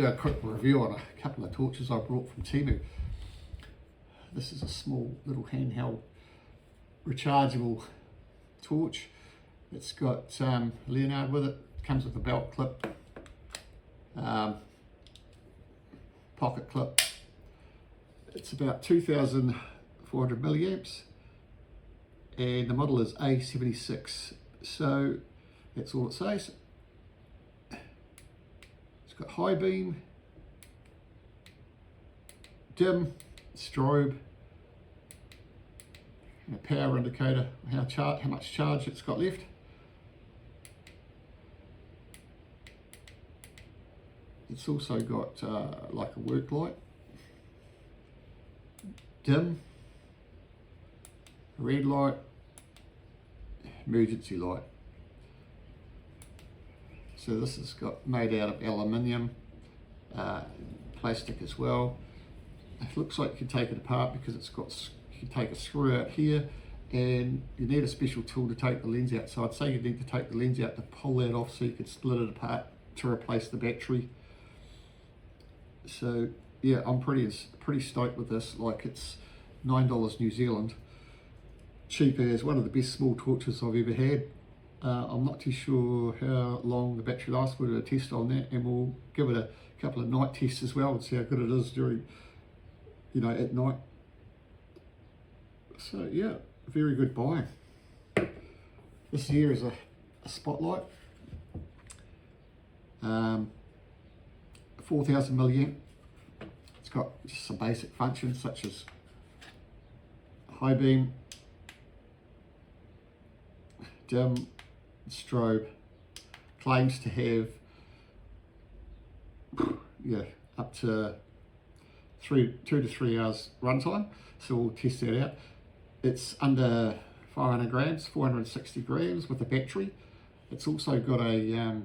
Do a quick review on a couple of torches I brought from Temu. This is a small little handheld rechargeable torch. It's got Leonard with it, comes with a belt clip, pocket clip. It's about 2,400 milliamps and the model is A76, so that's all it says. It's got high beam, dim, strobe, and a power indicator, how much charge it's got left. It's also got like a work light, dim, red light, emergency light. So this is made out of aluminium, plastic as well. It looks like you can take it apart because you can take a screw out here, and you need a special tool to take the lens out. So I'd say you need to take the lens out to pull that off so you can split it apart to replace the battery. So yeah, I'm pretty stoked with this. Like, it's $9 New Zealand, cheap as, one of the best small torches I've ever had. I'm not too sure how long the battery lasts. We'll do a test on that, and we'll give it a couple of night tests as well and see how good it is during, at night. So yeah, very good buy. This here is a spotlight, 4,000 milliamp. It's got just some basic functions such as high beam, dim, strobe. Claims to have up to 2 to 3 hours runtime, so we'll test that out. It's under 500 grams, 460 grams with a battery. It's also got a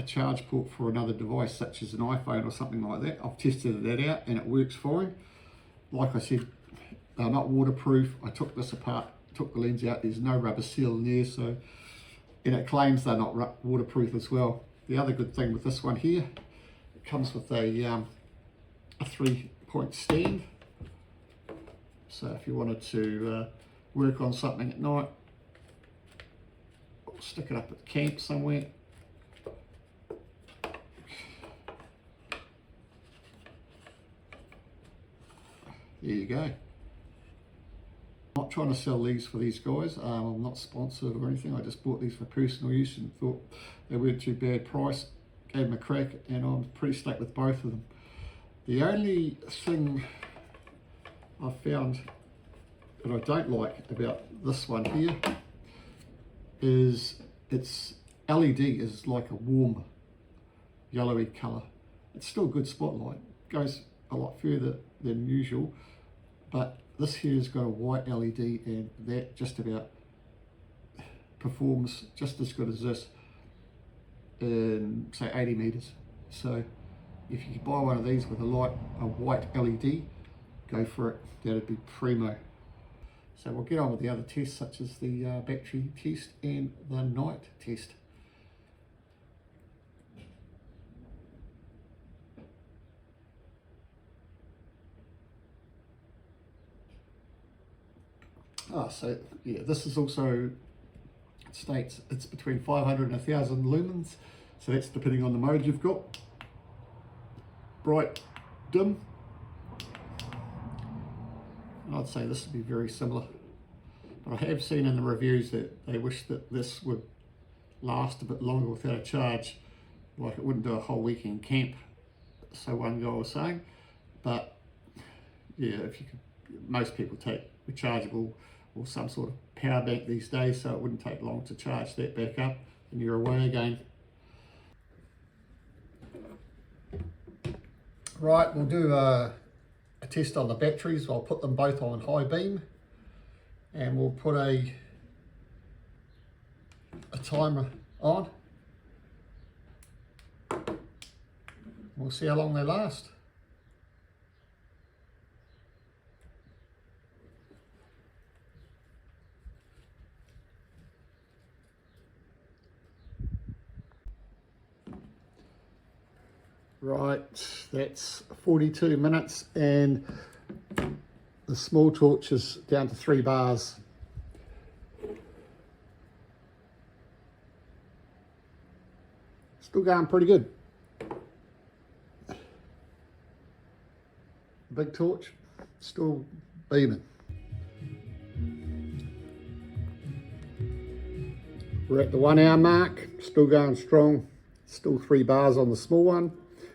charge port for another device such as an iPhone or something like that. I've tested that out and it works fine. Like I said, they're not waterproof. I took this apart, took the lens out, there's no rubber seal in there, so, and it claims they're not waterproof as well. The other good thing with this one here, it comes with a 3-point stand. So if you wanted to work on something at night, or stick it up at camp somewhere, there you go. I'm not trying to sell these for these guys. I'm not sponsored or anything. I just bought these for personal use and thought they weren't too bad price. Gave them a crack, and I'm pretty stoked with both of them. The only thing I found that I don't like about this one here is its LED is like a warm yellowy colour. It's still a good spotlight, goes a lot further than usual, but this here has got a white LED, and that just about performs just as good as this in, say, 80 meters. So if you could buy one of these with a white LED, go for it. That'd be primo. So we'll get on with the other tests, such as the battery test and the night test. So yeah, this is also, it states it's between 500 and 1,000 lumens. So that's depending on the mode you've got. Bright, dim. And I'd say this would be very similar. But I have seen in the reviews that they wish that this would last a bit longer without a charge. Like, it wouldn't do a whole weekend camp, so one guy was saying. But yeah, if you could, most people take rechargeable or some sort of power bank these days, so it wouldn't take long to charge that back up and you're away again. Right, we'll do a test on the batteries. I'll put them both on high beam, and we'll put a timer on. We'll see how long they last. Right, that's 42 minutes and the small torch is down to 3 bars. Still going pretty good. Big torch, still beaming. We're at the 1 hour mark, still going strong. Still 3 bars on the small one.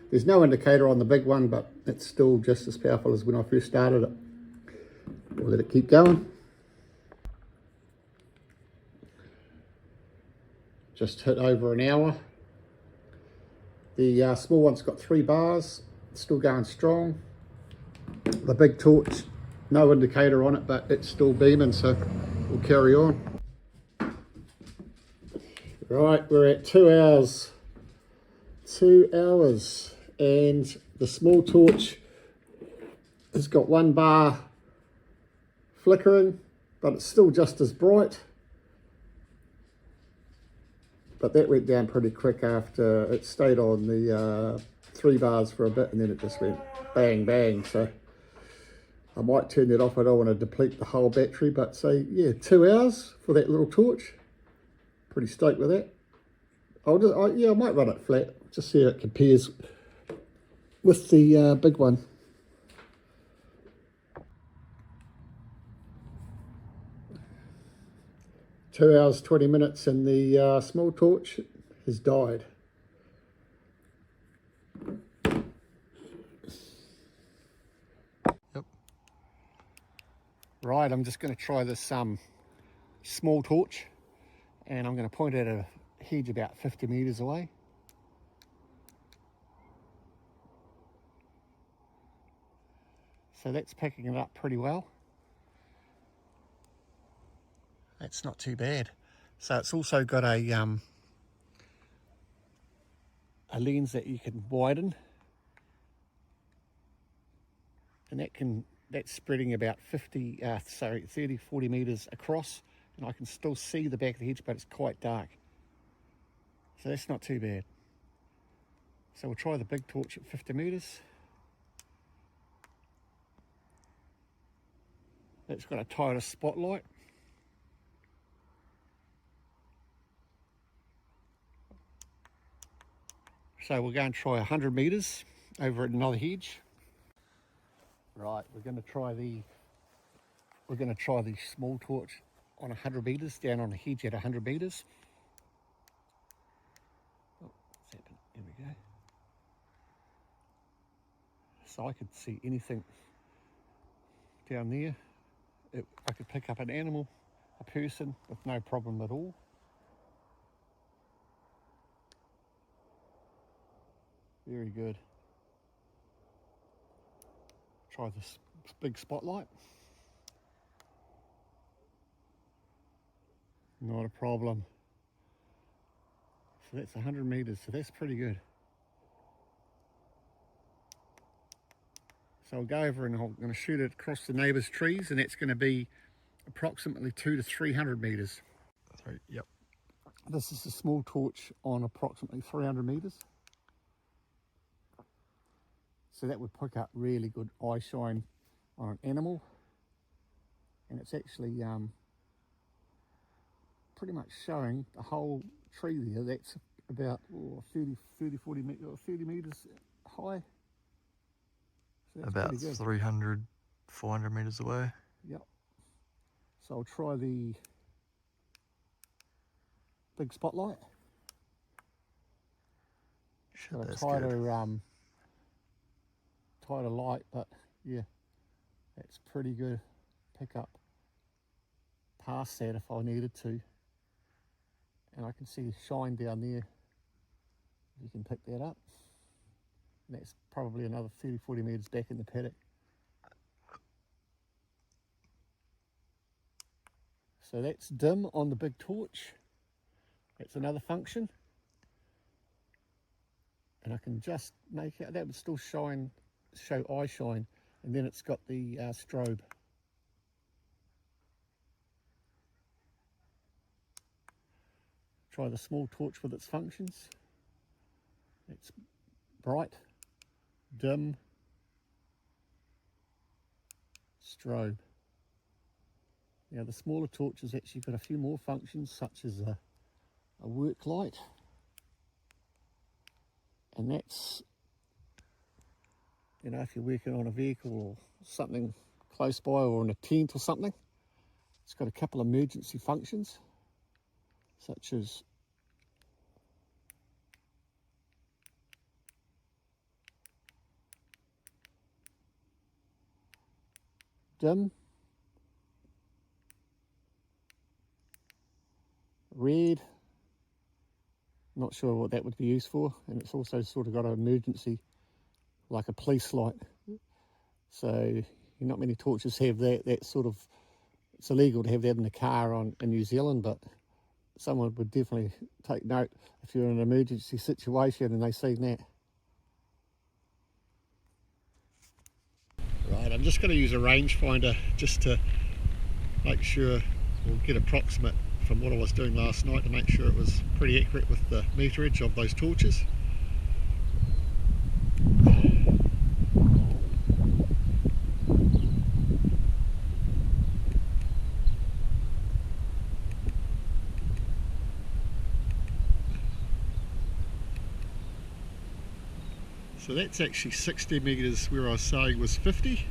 There's no indicator on the big one, but it's still just as powerful as when I first started it. We'll let it keep going. Just hit over an hour. The small one's got 3 bars, still going strong. The big torch, no indicator on it, but it's still beaming, so we'll carry on. Right, we're at 2 hours. 2 hours, and the small torch has got 1 bar flickering, but it's still just as bright. But that went down pretty quick after it stayed on the 3 bars for a bit, and then it just went bang, bang. So I might turn that off. I don't want to deplete the whole battery, but say, yeah, 2 hours for that little torch. Pretty stoked with that. Yeah, I might run it flat, just see how it compares with the big one. Two hours, 20 minutes, and the small torch has died. Yep. Right, I'm just going to try this small torch, and I'm going to point at a hedge about 50 metres away. So that's picking it up pretty well. That's not too bad. So it's also got a lens that you can widen, and that's spreading about 30, 40 metres across, and I can still see the back of the hedge, but it's quite dark. So that's not too bad. So we'll try the big torch at 50 metres. It's got a tighter spotlight. So we're going to try 100 metres over at another hedge. Right, we're going to try the small torch on 100 metres, down on a hedge at 100 metres. Oh, what's happened? Here we go. So I could see anything down there. I could pick up an animal, a person, with no problem at all. Very good. Try this big spotlight. Not a problem. So that's 100 metres, so that's pretty good. So I'll go over and I'm going to shoot it across the neighbour's trees, and that's going to be approximately 200 to 300 metres. Yep. This is a small torch on approximately 300 metres. So that would pick up really good eye shine on an animal. And it's actually pretty much showing the whole tree there. That's about 30 metres high. So that's about 300, 400 metres away. Yep. So I'll try the big spotlight. Got a tighter light, but yeah, that's pretty good. Pick up past that if I needed to. And I can see the shine down there. You can pick that up. And that's probably another 30, 40 metres back in the paddock. So that's dim on the big torch. That's another function. And I can just make out, that would still show eye shine. And then it's got the strobe. Try the small torch with its functions. It's bright, dim, strobe. Now the smaller torch has actually got a few more functions, such as a work light, and that's, you know, if you're working on a vehicle or something close by, or in a tent or something. It's got a couple of emergency functions, such as dim, red, not sure what that would be used for, and it's also sort of got an emergency, like a police light. So not many torches have that sort of, it's illegal to have that in the car in New Zealand, but someone would definitely take note if you're in an emergency situation and they see that. Right, I'm just going to use a rangefinder just to make sure, or get approximate from what I was doing last night, to make sure it was pretty accurate with the meterage of those torches. So that's actually 60 metres where I was saying was 50.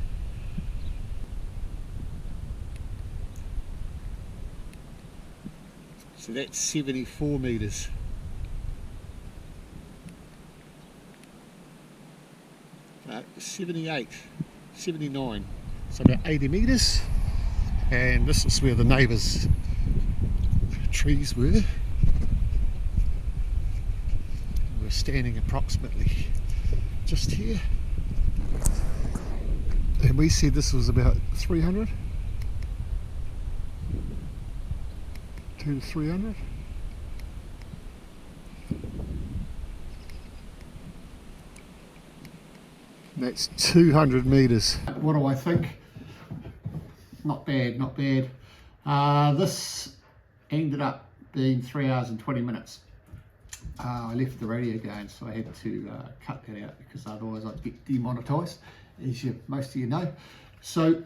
So that's 74 metres. 78, 79, so about 80 metres. And this is where the neighbours' trees were. We're standing approximately just here, and we said this was about 300, 2 to 300. That's 200 metres. What do I think? Not bad, not bad. This ended up being 3 hours and 20 minutes. I left the radio going, so I had to cut that out, because otherwise I'd get demonetised, as most of you know. So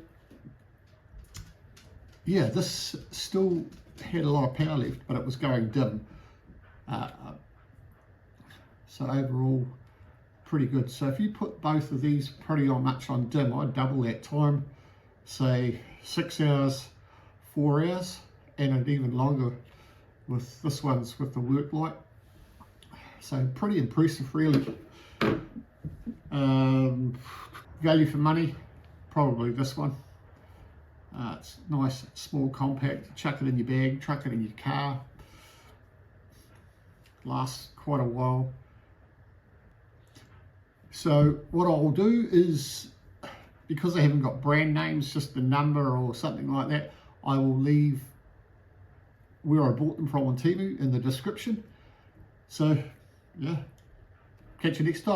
yeah, this still had a lot of power left, but it was going dim. So overall, pretty good. So if you put both of these pretty much on dim, I'd double that time, say 6 hours, 4 hours, and an even longer with this one's with the work light. So pretty impressive, really. Value for money, probably this one. It's nice, small, compact. Chuck it in your bag, chuck it in your car. Lasts quite a while. So what I'll do is, because I haven't got brand names, just the number or something like that, I will leave where I bought them from on Temu in the description. So yeah, catch you next time.